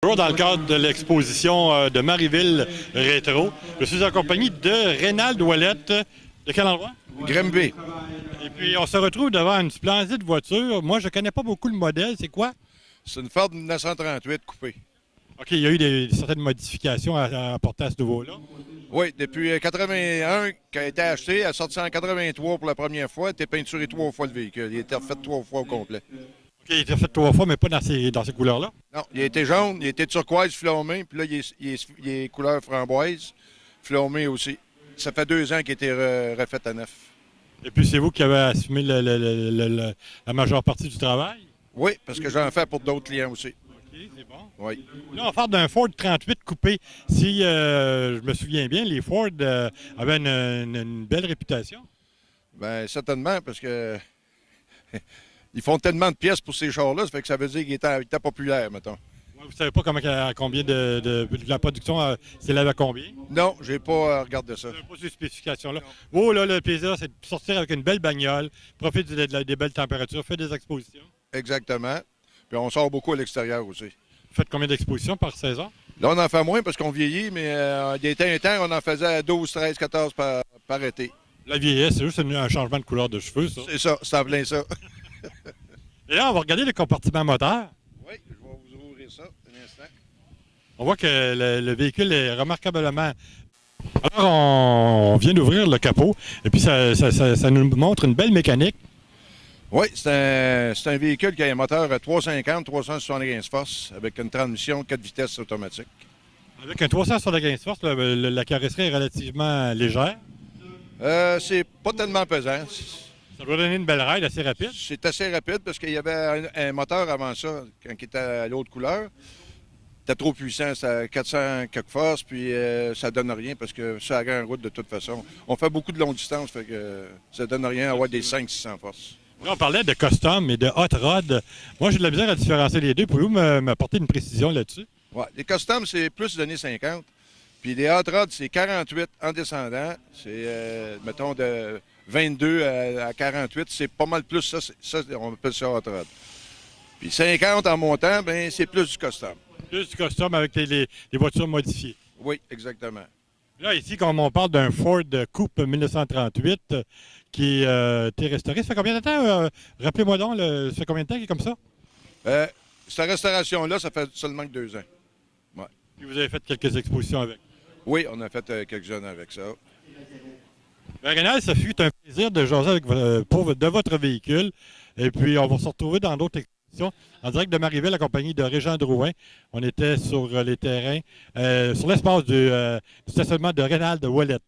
Toujours dans le cadre de l'exposition de Marieville Rétro. Je suis en compagnie de Rénald Ouellette. De quel endroit? Grimby. Et puis, on se retrouve devant une splendide voiture. Moi, je ne connais pas beaucoup le modèle. C'est quoi? C'est une Ford 1938 coupée. OK, il y a eu certaines modifications à apporter à ce niveau-là. Oui, depuis 81 qui a été acheté, elle est sortie en 83 pour la première fois, elle a été peinturée 3 fois le véhicule. Il a été refait 3 fois au complet. OK, il a été fait 3 fois, mais pas dans ces couleurs-là. Non, il a été jaune, il a été turquoise flammé, puis là, il est couleur framboise, flammé aussi. Ça fait 2 ans qu'il a été refait à neuf. Et puis, c'est vous qui avez assumé la majeure partie du travail? Oui, parce que j'en fais pour d'autres clients aussi. OK, c'est bon. Oui. Là, on parle d'un Ford 38 coupé. Si je me souviens bien, les Ford avaient une belle réputation. Bien, certainement, parce que ils font tellement de pièces pour ces chars-là, ça fait que ça veut dire qu'il était populaire, mettons. Ouais, vous ne savez pas à combien de la production s'élève à combien? Non, j'ai pas regardé ça. Vous n'avez pas ces spécifications-là. Oh là, le plaisir, c'est de sortir avec une belle bagnole, profiter des belles températures, faire des expositions. Exactement. Puis on sort beaucoup à l'extérieur aussi. Vous faites combien d'expositions par saison? Là, on en fait moins parce qu'on vieillit, mais il y a un temps, on en faisait 12, 13, 14 par été. La vieillesse, c'est juste un changement de couleur de cheveux, ça. C'est ça, c'est en plein ça. Et là, on va regarder le compartiment moteur. Oui, je vais vous ouvrir ça un instant. On voit que le véhicule est remarquablement... Alors, on vient d'ouvrir le capot, et puis ça nous montre une belle mécanique. Oui, c'est un véhicule qui a un moteur à 350, 375 forces avec une transmission 4 vitesses automatique. Avec un 375 forces, la carrosserie est relativement légère. C'est pas tellement pesant. Ça doit donner une belle ride assez rapide. C'est assez rapide parce qu'il y avait un moteur avant ça, quand il était à l'autre couleur. C'était trop puissant, c'était à 400 quelques forces, puis ça donne rien parce que ça a en route de toute façon. On fait beaucoup de longue distance, fait que ça donne rien à avoir des 500-600 forces. Là, on parlait de custom et de hot rod. Moi, j'ai de la misère à différencier les deux. Pouvez-vous m'apporter une précision là-dessus? Ouais, les customs, c'est plus des années 50. Puis les hot rods, c'est 48 en descendant. C'est, mettons, de 22 à 48. C'est pas mal plus ça, on appelle ça hot rod. Puis 50 en montant, ben c'est plus du custom. Plus du custom avec les voitures modifiées. Oui, exactement. Là, ici, comme on parle d'un Ford Coupe 1938 qui a été restauré, ça fait combien de temps? Rappelez-moi donc, ça fait combien de temps qu'il est comme ça? Cette restauration-là, ça fait seulement que 2 ans. Ouais. Et vous avez fait quelques expositions avec. Oui, on a fait quelques-uns avec ça. Bien, Rénald, ça fut un plaisir de jaser avec de votre véhicule. Et puis, on va se retrouver dans d'autres expositions en direct de Marieville, la compagnie de Régent Drouin. On était sur les terrains, sur l'espace du stationnement de Rénald Ouellette.